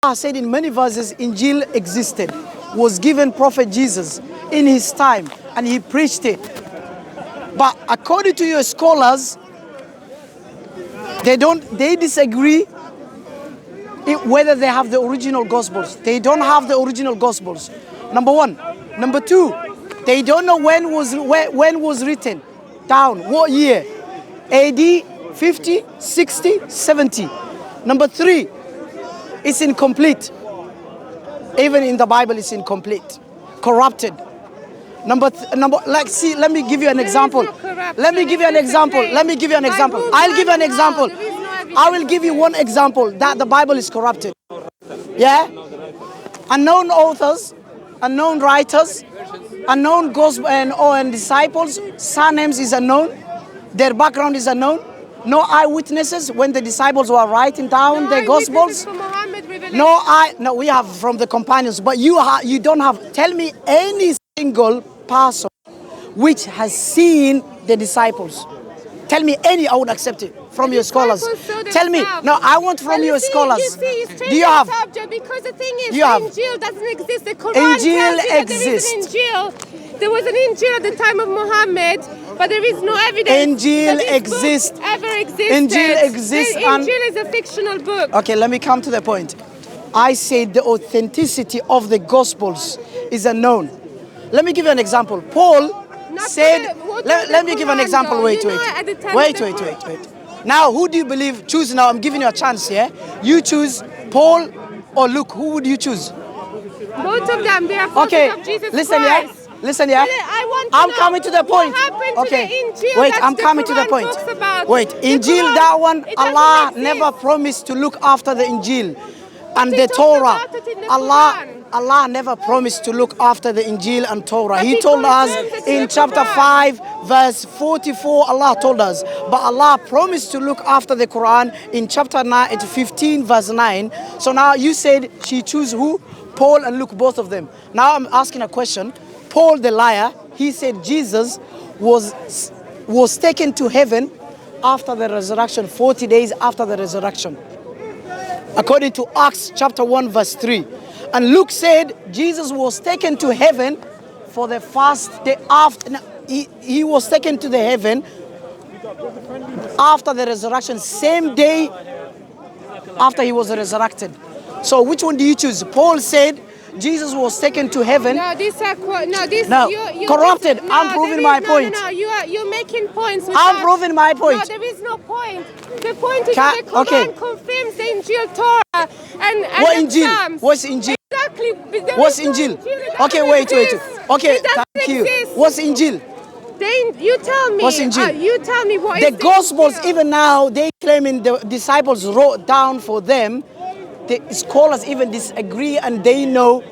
Allah said in many verses, Injil existed, was given Prophet Jesus in his time, and he preached it. But according to your scholars, they disagree whether they have the original Gospels. They don't have the original Gospels. Number one. Number two, they don't know when was written down, what year. AD 50, 60, 70. Number three, it's incomplete. Even in the Bible, it's incomplete, corrupted. Let me give you an example. Let me give you an example. Let me give you an example. I'll give you an example. I will give you one example that the Bible is corrupted. Yeah? Unknown authors, unknown writers, unknown gospel and disciples, surnames is unknown, their background is unknown. No eyewitnesses when the disciples were writing down the Gospels. No, we have from the companions, but you don't have. Tell me any single person which has seen the disciples. Tell me any, I would accept it from your scholars. Tell me. No, I want from your scholars. Do you have? Because the thing is, the Injil doesn't exist. The Quran Injil exists. There was an Injil at the time of Muhammad, but there is no evidence Injil exists. Ever existed. Injil exists. The Injil is a fictional book. Okay, let me come to the point. I said the authenticity of the Gospels is unknown. Let me give you an example. Paul said, let me give an example. Wait. Now, who do you believe? Choose now. I'm giving you a chance here. You choose Paul or Luke. Who would you choose? Both of them. They are prophets of Jesus Christ. Listen, yeah. I'm coming to the point. Okay. Wait, I'm coming to the point. Wait, Injil, that one, Allah never promised to look after the Injil. And the Torah, Allah never promised to look after the Injil and Torah. He told us in chapter 5, verse 44, Allah told us. But Allah promised to look after the Quran in chapter 15, verse 9. So now you said she chose who? Paul and Luke, both of them. Now I'm asking a question. Paul the liar, he said Jesus was taken to heaven after the resurrection, 40 days after the resurrection, according to Acts chapter 1 verse 3. And Luke said Jesus was taken to heaven for the first day after. He was taken to the heaven after the resurrection, same day after he was resurrected. So which one do you choose? Paul said Jesus was taken to heaven. Corrupted. I'm proving my point. You're making points. I'm proving my point. No, there is no point. The point is that the Quran confirms the Injil, Torah, and what Injil? What's Injil? Exactly. What's Injil? Okay, wait. Okay, thank you. What's Injil? You tell me. What's Injil? You tell me what is the Gospels. Even now, they claiming the disciples wrote down for them. The scholars even disagree, and they know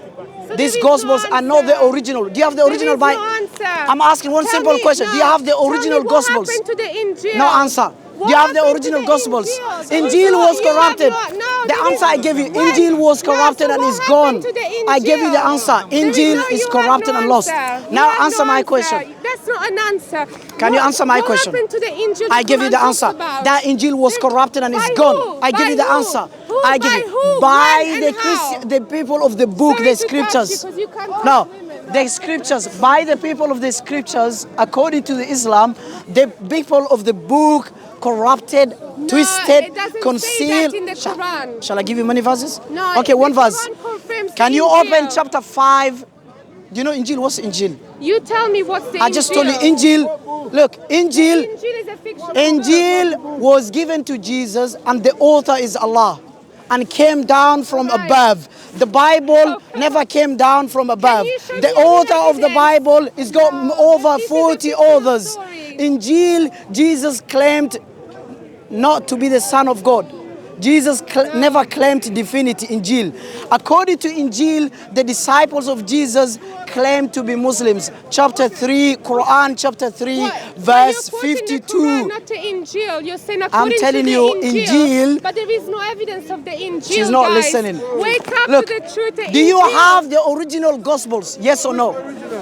these Gospels are not the original. Do you have the original Bible? I'm asking one simple question. Do you have the original Gospels? What happened to the Injil? No answer. Do you have the original Gospels? Injil was corrupted. The answer I gave you, Injil was corrupted and is gone. I gave you the answer. Injil is corrupted and lost. Now answer my question. That's not an answer. Can you answer my question? What happened to the Injil? I gave you the answer. That Injil was corrupted and is gone. I give you the answer. I give you by the people of the book, the scriptures. No. The scriptures, by the people of the scriptures, according to the Islam, the people of the book corrupted, twisted, concealed. Shall I give you many verses? No. Okay, one verse. Can you open chapter 5? Do you know Injil? What's Injil? You tell me what's the Injil. I just told you Injil. Look, Injil. Injil is a fictional Injil was given to Jesus, and the author is Allah, and came down from above. The Bible never came down from above. The author of the Bible is got over 40 authors. Injil, Jesus claimed not to be the Son of God. Jesus never claimed divinity. Injil. According to Injil, the disciples of Jesus claimed to be Muslims. Chapter 3, Quran chapter 3, verse 52. Not to Injil. You're saying I'm telling you, Injil. But there is no evidence of the Injil. She's not listening. Wake up Look, to the truth. Do you have the original Gospels? Yes or no?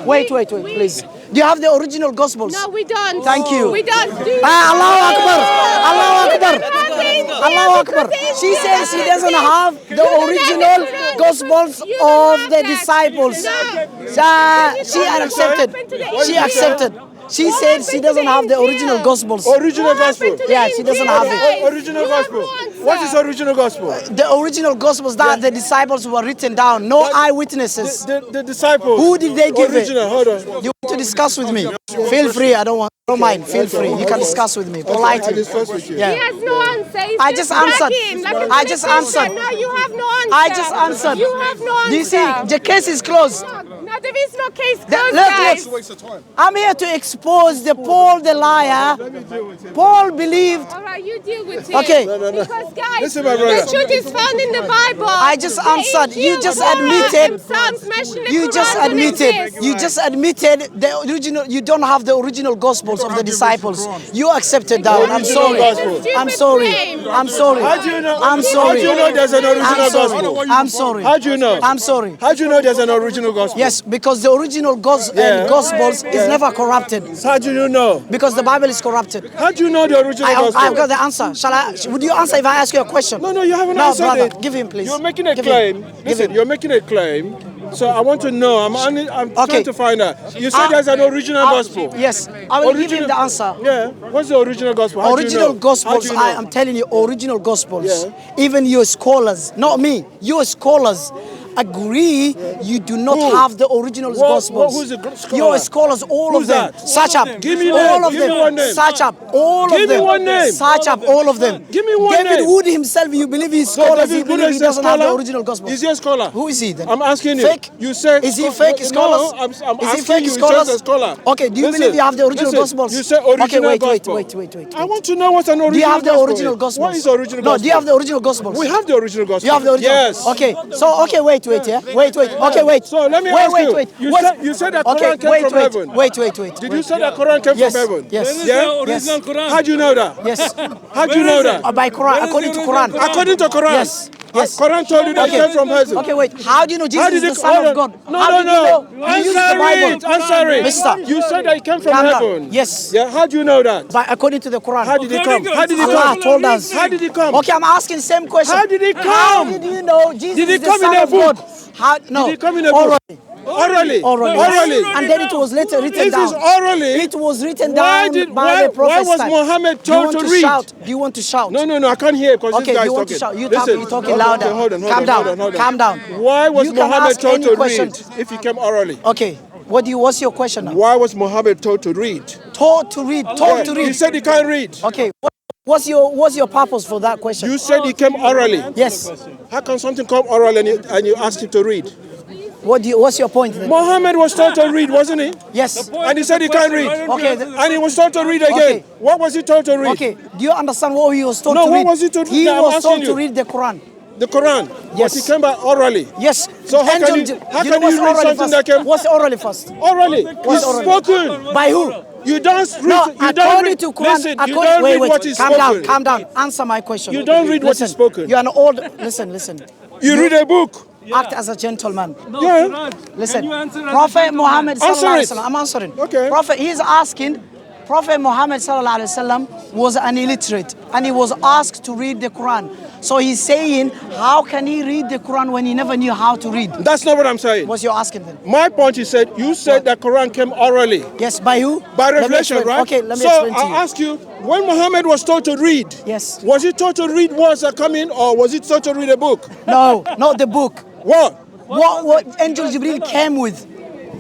Wait, please. Do you have the original Gospels? No, we don't. Thank you. We don't. Allahu Akbar. Allahu Akbar. Allahu Akbar. She says she doesn't have the original Gospels of the disciples. She accepted. She accepted. She said she doesn't have the original Gospels. Original Gospel? Yeah, she doesn't have it. Original Gospel. What is original Gospel? The original Gospels that the disciples were written down. No eyewitnesses. The disciples. Who did they give original, it? Hold on. You want to discuss with me? Feel free. I don't mind. Feel free. You can discuss with me politely. Discuss with you. Yeah. He has no answer. He's I just answered. bragging, I just answered. No, you have no answer. I just answered. You have no answer. Do you see? The case is closed. No, there is no case closed, Look, guys. I'm here to expose Paul the liar. Paul believed. All right, you deal with it. Okay. Because, guys, Listen, my brother. the truth is found in the Bible. I just answered. You just admitted. You just admitted the original. You don't have the original Gospels of the disciples. You accepted that one. I'm sorry. I'm sorry. I'm sorry. How do you know? I'm sorry. How do you know there's an original Gospel? I'm sorry. How do you know? I'm sorry. How do you know there's an original Gospel? Yes, because the original Gospels is never corrupted. How do you know? Because the Bible is corrupted. How do you know the original Gospel? I've got the answer. Would you answer if I ask you a question? No, you haven't No, answered brother, it. give him, please. You're making a Give claim. him. Listen, you're making a claim. So I want to know. I'm trying to find out. You said there's an original Gospel. Yes, I will give him the answer. Yeah. What's the original Gospel? How Original do you know? Gospels, How do you know? I am telling you, original Gospels. Even your scholars, not me, your scholars agree you do not have the original Gospels. Who's the scholar? Your scholars, all of them. that? Search up. Give me all name. of Give them. me one name. Search up. All of them. Give me one name. Search up all of them. Give me one David name. Wood himself, you believe he's scholars, he David Wood believes he is a doesn't have the scholar? original Gospels. Is he a scholar? Who is he then? I'm asking you. Fake? You said Is he fake scholars? No, I'm is he asking fake you. scholars? He's just a scholar. Okay, do you Listen, believe you have the original listen, Gospels? You said original okay, wait. Gospel. I want to know what's an original Gospel. Do you have the Gospel original is. Gospels? What is original No, Gospel? do you have the original Gospels? We have the original Gospel. You have the original? Yes. Okay. So, wait, yeah? Wait. Okay, wait. So let me wait, ask you. Wait. You said that Quran came from heaven. Wait. Did you say that Quran came Yes. from heaven? Yes. Yeah? Original Quran. How do you know that? Yes. How do you know that? By Quran, according to Quran. According to Quran. Yes. Yes. Quran told you that it came from heaven. Okay, wait. How do you know Jesus How did is the it- Son hold of on. God? No, How no, did no. you know? You use the Bible. Answer it. Mister. You said that it came from Calm down. heaven. Yes. Yeah. How do you know that? By according to the Quran. How did it come? According to- How did it Allah come? told us. How did it come? Okay, I'm asking same question. How did it How come? did you know Jesus Did it is the come in Son a of book? God? How? No. Did it come in a book? Orally. Orally. And then it was later written It down. is orally. It was written Why down by why the prophet. was Muhammad told to read? Do you want to shout? No, I can't hear because Okay, this guy you is want to talking. shout? You're talking louder. Hold on. Calm down. Why was You can Muhammad ask told any to question. read if he came orally? Okay. What's your question now? Why was Muhammad told to read? Told to read. He said he can't read. Okay. What's your purpose for that question? You said he came orally. Yes. How can something come orally and you ask him to read? What's your point then? Muhammad was told to read, wasn't he? Yes. And he said he can't read. Okay. And he was told to read again. Okay. What was he told to read? Okay. Do you understand what he was told No, to what read? was he told to read? He I'm was asking told you. to read the Quran. The Quran. Yes. But he came back orally. Yes. So how Angel- can you do how know can what's you read orally something first? that came What's orally first? orally? What's It's orally? spoken. By who? You don't read. No, you don't according read. to Quran. Listen, you don't read what is spoken. Calm down. Answer my question. You don't read what is spoken. You're an old. Listen. You read a book. Act as a gentleman. Yeah. Listen, Can you answer as a Prophet gentleman? Muhammad Answer sallallahu it. alaihi wasallam. I'm answering. Okay. Prophet, he's asking. Prophet Muhammad sallallahu alaihi wasallam was an illiterate, and he was asked to read the Quran. So he's saying, how can he read the Quran when he never knew how to read? That's not what I'm saying. What's your asking then? My point is said you said that Quran came orally. Yes, by who? By Let me revelation, explain. right? Okay, let me so explain to I you. ask you, when Muhammad was told to read, Yes. was he told to read words that come in, or was he told to read a book? No, not the book. What? What Angel Jibril came with?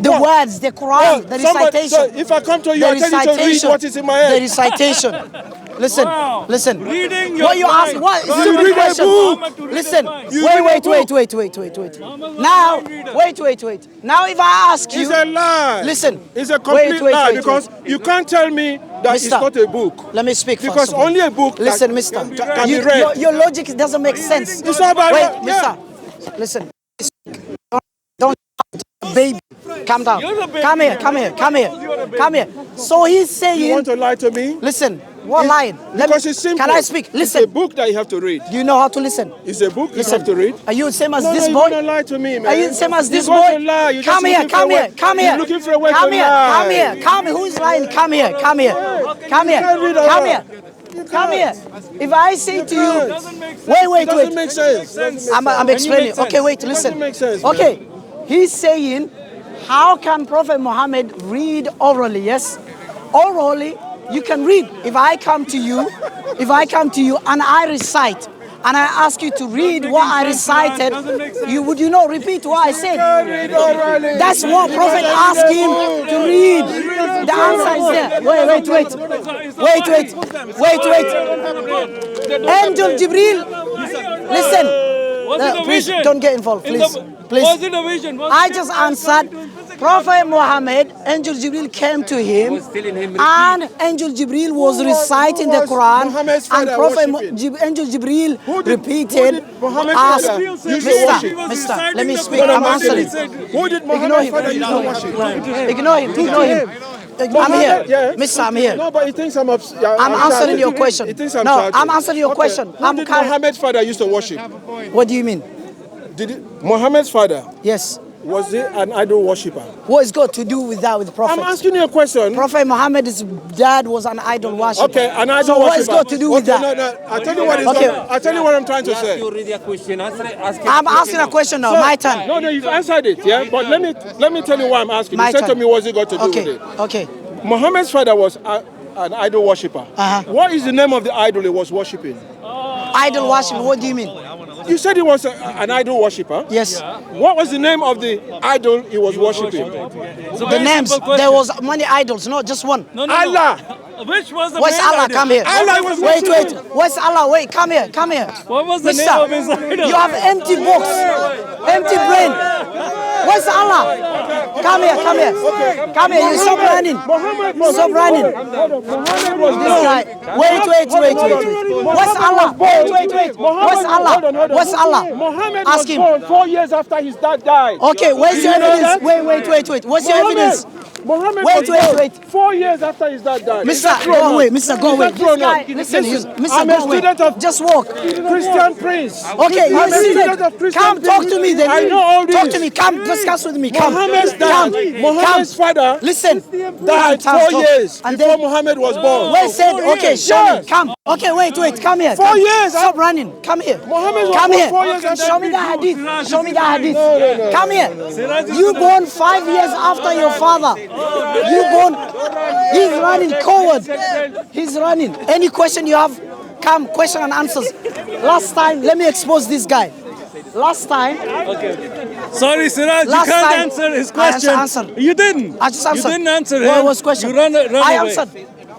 The What? words, the Quran, the recitation. So if I come to you, I tell you to read what is in my The head. recitation. Listen. Reading your What you ask? mind. What? You Stupid read a question. book. Listen. You read a Wait. book. Now, wait. Now, if I ask you, It's a lie. Listen. It's a complete lie wait. because you can't tell me that it's Mister, not a book. Let me speak Because first of all. only a book Listen, that mister. can be read. Your logic doesn't make sense. It's not about Wait, that. mister. Listen. Don't baby. Calm down. Come here. So he's saying. You want to lie to me? Listen. What line? Because it's simple. Can I speak? Listen. It's a book that you have to read. Do you know how to listen? It's a book Listen. you have to read. Are you the same as No, this no, boy? you don't lie to me, man. Are you the same as this You're boy? going to lie. You're Come just here, looking for come a way- here, come here. You're looking for a way Come to here, lie. come here, come here. Who is lying? Come here, come here. Come here, can't read a come lot. here. Come here. If I say to you, wait, It doesn't make sense. I'm explaining. Okay, wait, listen. Doesn't make sense, man. Okay, he's saying, how can Prophet Muhammad read orally? Yes, orally you can read. If I come to you and I recite, and I ask you to read what I recited, would you not repeat what I said? That's what Prophet asked him to read. The answer is there. Wait. Angel Jibril, listen. Please don't get involved, please. Was it a vision? I just answered. Prophet Muhammad, Angel Jibril came to him, and Angel Jibril was reciting the Quran, and Prophet Angel Jibril repeated, asked, Mister, let me speak, I'm answering. Who did Muhammad's father used to worship? Ignore him. I'm here. Mister, I'm here. No, but he thinks I'm upset. I'm answering your question. He thinks I'm No, shouting. I'm answering your question. Who did Muhammad's father used to worship? What do you mean? Muhammad's father, Yes. was he an idol worshipper? What is got to do with that with Prophet? I'm asking you a question. Prophet Muhammad's dad was an idol worshiper. Okay, an idol so worshiper. what is got to do with that? No. I'll tell you what I'll tell you what I'm trying to say. You read a question. I'm asking a question now. My turn. No, you've answered it, yeah? But let me tell you why I'm asking. My You said turn. to me, what's it got to do with it? Okay. Muhammad's father was an idol worshipper. What is the name of the idol he was worshipping? Idol worship, what do you mean? You said he was an idol worshipper. Yes. What was the name of the idol he was worshipping? The names, there was many idols, not just one. No. Allah. Which was the Where's main Allah? idol? Come here. Allah was Wait. worshipping. Where's Allah? Wait, come here. What was the Mister, name of his idol? you have empty box, empty brain. Where's Allah? Come here. Come here, you stop running. Stop running. This guy. Wait. Where's Allah? Wait. Where's Allah? Where's Allah? Muhammad Ask was him. born 4 years after his dad died. Okay, where's your evidence? Wait. What's your evidence? Muhammad Wait. was born 4 years after his dad died. Mister, go away. Mister, go away. This guy, listen, Mister, I'm go a student away. of Just walk. Christian Prince. Okay, you're I'm a student of student. Christian Come, talk to me then. I know all Talk this. to me. Come, discuss with me. Come. Muhammad's Come. dad, Muhammad's father, Listen. died 4 years And before then, Muhammad was born. wait, said, okay, show me. Yes. Come. Okay, wait. Come here. 4 years. Stop running. Come here. Muhammad was Come born here. 4 years after Show me the hadith. Show me the hadith. No. Come here. You born 5 years after your father. You born. He's running, coward. He's running. Any question you have, come, question and answers. Last time, let me expose this guy. Last time. Sorry, Siraj, you Last can't time, answer his I question. answered. You didn't. I just answered. You didn't answer him. What was question? You run I away. answered.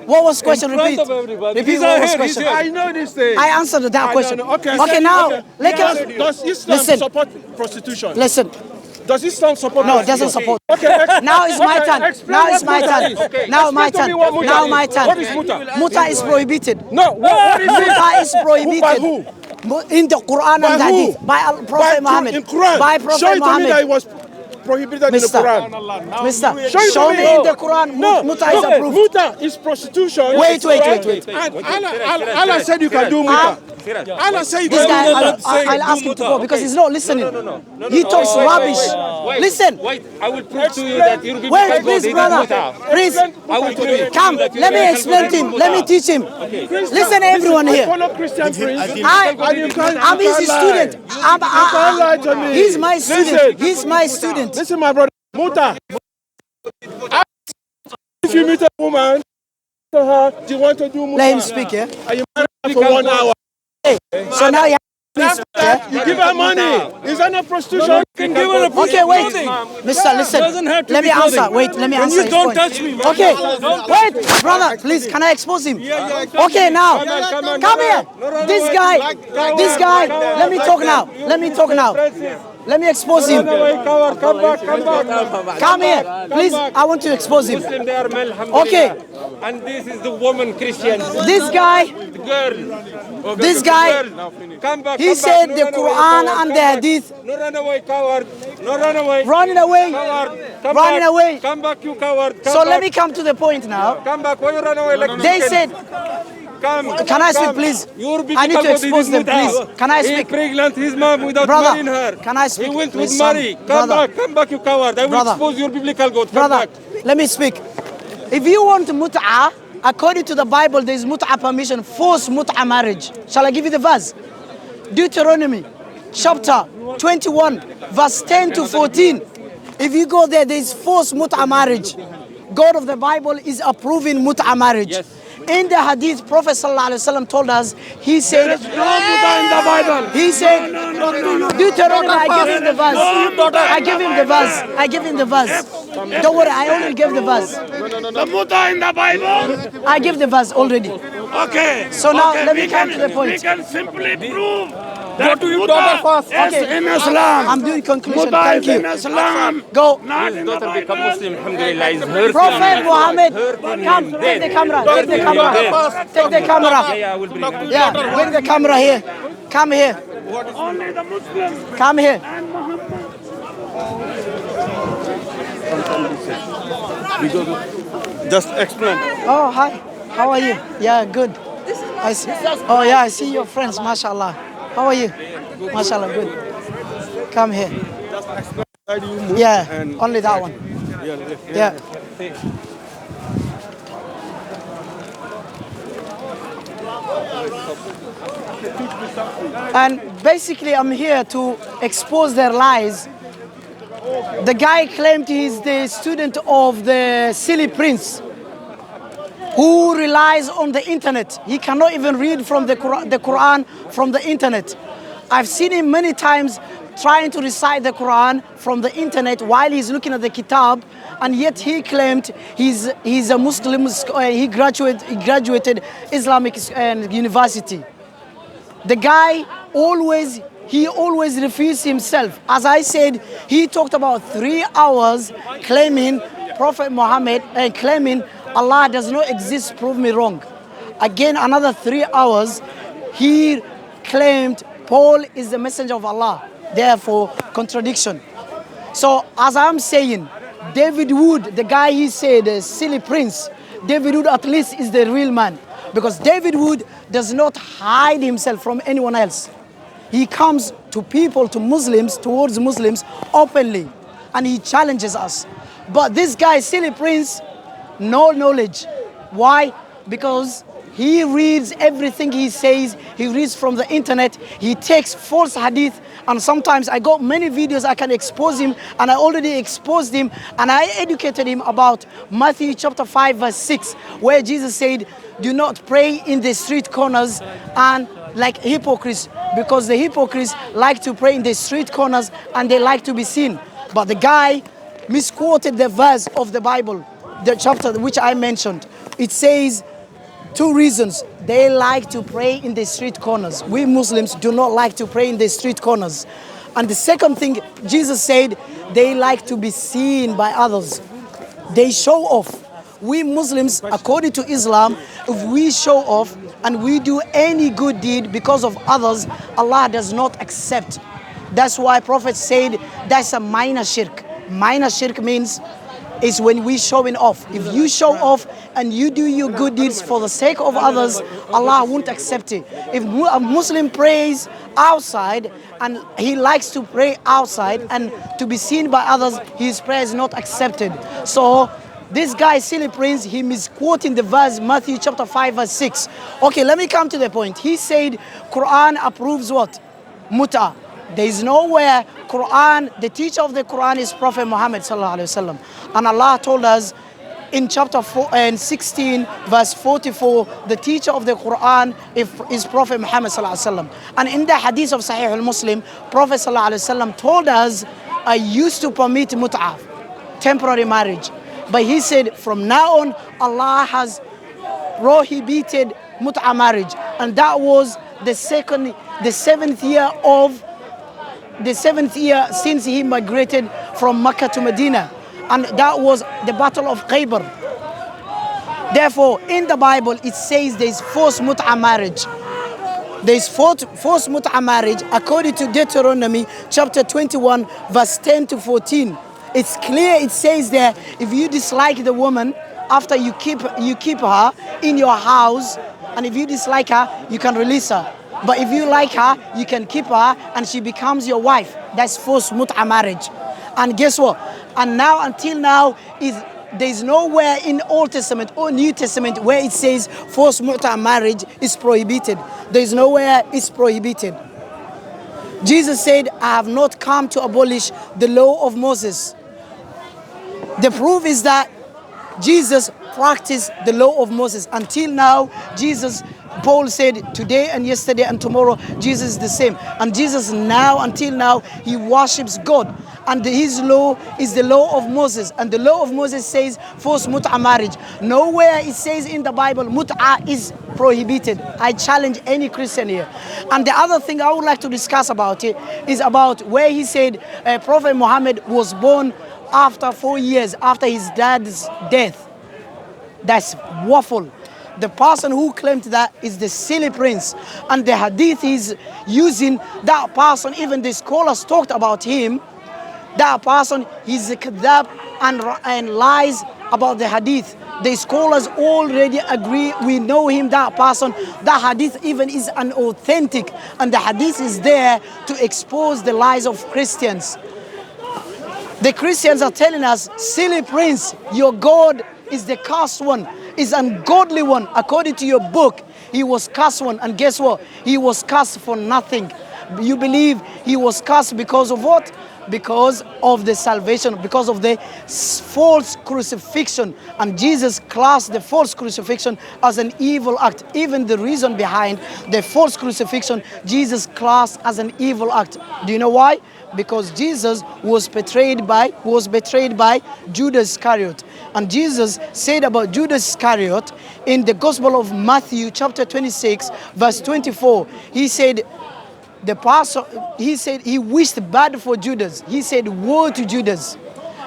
What was question? In front Repeat. of everybody. Repeat He's what out was here, question. he's here. I know this thing. I answered that question. Okay, now, Does Islam listen. support prostitution? Listen. Does Islam support No, it prostitution? doesn't support. Okay, Now it's my turn. explain Now what it's my muta turn. is. Okay, Now my explain to turn. me what muta Now is. my turn. What is muta? Muta is prohibited. No, what is it? Muta is prohibited. By who? In the Quran By and who? Hadith. By Prophet Muhammad. In Quran. By Show Prophet it to me that Muhammad. it was prohibited Mister. in the Quran. Mister, Show it show to me me. in the Quran. No, Muta is approved. Muta is prostitution. Wait. And Allah said you can do muta. Allah said you This can do guy, muta. I'll ask him to go because he's not listening. He talks rubbish. Listen. Wait, I will prove to you that you're Wait, please, brother. Please. I will prove it. Come, let me explain to him. Let me teach him. Listen, everyone I here. follow Christian Prince. I'm his student. can't lie to me. He's my student. Listen. He's my student. Listen, my brother. Muta. If you meet a woman, to her, do you want to do muta? Let him speak, yeah? And you marry her for 1 hour. So now you have to speak, yeah? You give her money. Is that not prostitution? Can give her a piece Okay, of wait. clothing. Mister, listen. Doesn't have to Let be me answer. clothing. Wait, let me And answer you his don't point. touch me, man. Okay. Wait, brother, please, can I expose him? Okay, now. Come here. This guy. Let me talk now. Let me expose him. Come back. Come here. Please, I want to expose him. Muslim, they are male, alhamdulillah. Okay. And this is the woman Christian. This guy, The girl. this guy, Come back. he said the Quran and the Hadith. No run away, coward. No run away. Running away. Coward. Come Running back. away. Come back, you coward. Come So back. let me come to the point now. Come back. Why you run away like They chicken? said, Come. Can I speak, please? I need to expose them, please. Can I speak? He pregnant his mom without Brother, marrying her. can I speak? He went His with son. Mary. Brother. Come back, you coward. I will Brother. expose your biblical God. Come Brother, back. let me speak. If you want mut'ah, according to the Bible, there is mut'ah permission, forced mut'ah marriage. Shall I give you the verse? Deuteronomy chapter 21, verse 10 to 14. If you go there, there is forced mut'ah marriage. God of the Bible is approving mut'ah marriage. Yes. In the hadith, Prophet ﷺ told us, he said, No mut'ah in the Bible. he said, Deuteronomy, I give him the verse. I give him the verse. I give him the verse. Don't worry, I only gave the verse. The mut'ah in the Bible. I give the verse already. Okay. So now okay, let me come to the point. We can simply prove Go that to your daughter first. Okay. in Islam. I'm doing conclusion. Mut'ah Thank is in you. Islam. Go. Not in the Daughter become Bible. Muslim. Alhamdulillah. Is hurting Prophet him. Muhammad, Hurting come, him. take the Dead. camera, take the camera, take the Yeah, camera. I will bring her. Yeah, bring the camera here. Come here, Only the Muslims come here. and Muhammad. Just explain. Oh, hi. How are you? Yeah, good. I see. Oh, yeah, I see your friends, mashallah. How are you? Mashallah, good. Come here. Yeah, only that one. Yeah. And basically, I'm here to expose their lies. The guy claimed he's the student of the silly prince who relies on the internet. He cannot even read from the Quran from the internet. I've seen him many times trying to recite the Quran from the internet while he's looking at the kitab, and yet he claimed he's a Muslim. He graduated Islamic university. The guy always refused himself. As I said, he talked about 3 hours claiming Prophet Muhammad and claiming Allah does not exist, prove me wrong. Again, another 3 hours, he claimed Paul is the messenger of Allah. Therefore, contradiction. So, as I'm saying, David Wood, the guy he said, the silly prince, David Wood at least is the real man. Because David Wood does not hide himself from anyone else. He comes to people, to Muslims, towards Muslims openly, and he challenges us. But this guy, silly prince, no knowledge. Why? Because he reads everything he says, he reads from the internet, he takes false hadith, and sometimes I got many videos I can expose him, and I already exposed him, and I educated him about Matthew chapter 5 verse 6, where Jesus said, do not pray in the street corners and like hypocrites, because the hypocrites like to pray in the street corners and they like to be seen. But the guy misquoted the verse of the Bible, the chapter which I mentioned. It says 2 reasons. They like to pray in the street corners. We Muslims do not like to pray in the street corners. And the second thing, Jesus said, they like to be seen by others. They show off. We Muslims, according to Islam, if we show off and we do any good deed because of others, Allah does not accept. That's why Prophet said that's a minor shirk. Minor shirk means is when we showing off. If you show off and you do your good deeds for the sake of others, Allah won't accept it. If a Muslim prays outside and he likes to pray outside and to be seen by others, his prayer is not accepted. So this guy, silly prince, he misquoting the verse Matthew chapter 5 verse 6. Okay, let me come to the point. He said Quran approves what? Mut'ah. There is nowhere Quran, the teacher of the Quran is Prophet Muhammad sallallahu alaihi wasallam. And Allah told us in chapter 16 verse 44, the teacher of the Quran is Prophet Muhammad sallallahu alaihi wasallam. And in the hadith of Sahih al-Muslim, Prophet sallallahu alaihi wasallam told us, I used to permit mut'ah, temporary marriage. But he said, from now on, Allah has prohibited mut'ah marriage. And that was the seventh year since he migrated from Mecca to Medina. And that was the Battle of Khaybar. Therefore, in the Bible, it says there is forced mut'ah marriage. There is forced mut'ah marriage according to Deuteronomy chapter 21, verse 10 to 14. It's clear, it says there, if you dislike the woman, after you keep her in your house, And if you dislike her, you can release her. But if you like her, you can keep her and she becomes your wife. That's forced mut'a marriage. And guess what? And now, until now, there's nowhere in Old Testament or New Testament where it says forced mut'a marriage is prohibited. There's nowhere it's prohibited. Jesus said, I have not come to abolish the law of Moses. The proof is that Jesus practiced the law of Moses. Until now, Paul said, today and yesterday and tomorrow, Jesus is the same. And Jesus now, until now, he worships God. And his law is the law of Moses. And the law of Moses says forced mut'a marriage. Nowhere it says in the Bible mut'a is prohibited. I challenge any Christian here. And the other thing I would like to discuss about it is about where he said Prophet Muhammad was born after 4 years after his dad's death. That's waffle. The person who claimed that is the silly prince. And the hadith is using that person. Even the scholars talked about him. That person, he's a kadhab and lies about the hadith. The scholars already agree, we know him, that person. That hadith even is unauthentic. And the hadith is there to expose the lies of Christians. The Christians are telling us, silly prince, your God is the cursed one, is ungodly one. According to your book, he was cursed one. And guess what? He was cursed for nothing. You believe he was cursed because of what? Because of the salvation, because of the false crucifixion. And Jesus classed the false crucifixion as an evil act. Even the reason behind the false crucifixion, Jesus classed as an evil act. Do you know why? Because Jesus was betrayed by Judas Iscariot. And Jesus said about Judas Iscariot in the Gospel of Matthew chapter 26 verse 24, he said, the pastor, he said he wished bad for Judas. He said, woe to Judas.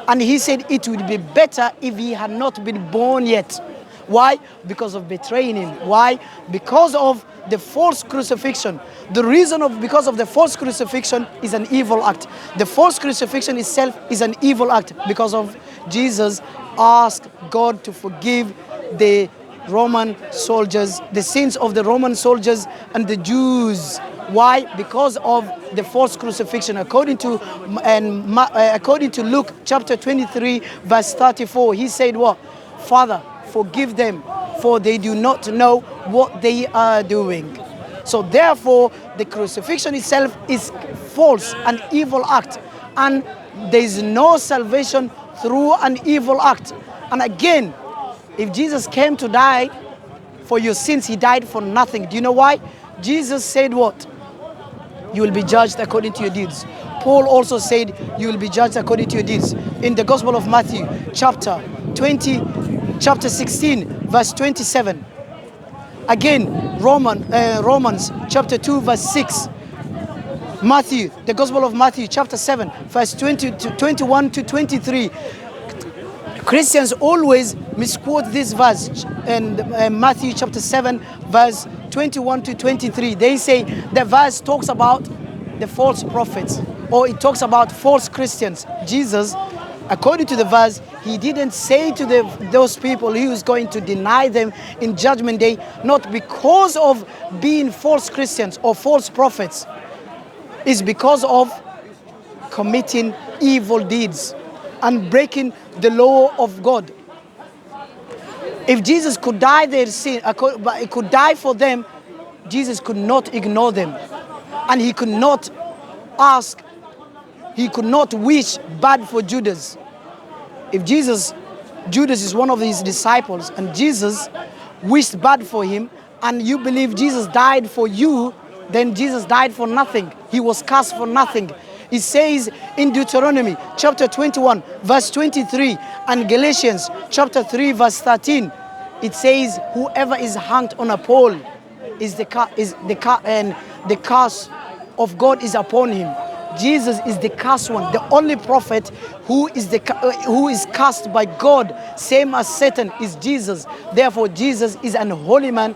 And he said it would be better if he had not been born yet. Why? Because of betraying him. Why? Because of the false crucifixion. The reason because of the false crucifixion is an evil act. The false crucifixion itself is an evil act because of Jesus asked God to forgive the Roman soldiers, the sins of the Roman soldiers and the Jews. Why? Because of the false crucifixion. According to Luke chapter 23 verse 34, he said what? Father, forgive them, for they do not know what they are doing. So therefore, the crucifixion itself is false, an evil act. And there is no salvation through an evil act. And again, if Jesus came to die for your sins, he died for nothing. Do you know why? Jesus said what? You will be judged according to your deeds. Paul also said you will be judged according to your deeds. In the Gospel of Matthew, chapter 16, verse 27. Again, Romans, chapter 2, verse 6. Matthew, the Gospel of Matthew, chapter 7, verse 21 to 23. Christians always misquote this verse in Matthew chapter 7, verse 21 to 23. They say the verse talks about the false prophets, or it talks about false Christians. Jesus, according to the verse, he didn't say to those people he was going to deny them in judgment day, not because of being false Christians or false prophets. It's because of committing evil deeds and breaking the law of God. If Jesus could die their sin, but he could die for them, Jesus could not ignore them. And he could not wish bad for Judas. If Judas is one of his disciples and Jesus wished bad for him, and you believe Jesus died for you, then Jesus died for nothing. He was cast for nothing. It says in Deuteronomy chapter 21 verse 23 and Galatians chapter 3 verse 13, it says whoever is hanged on a pole is the curse of God is upon him. Jesus is the cursed one, the only prophet who is cursed by God, same as Satan is Jesus. Therefore Jesus is an holy man,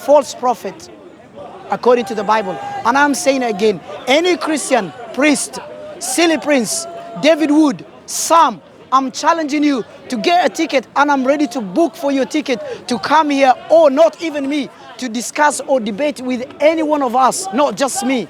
false prophet, according to the Bible. And I'm saying again, any Christian, priest, silly prince, David Wood, Sam, I'm challenging you to get a ticket, and I'm ready to book for your ticket to come here, or not even me, to discuss or debate with any one of us, not just me.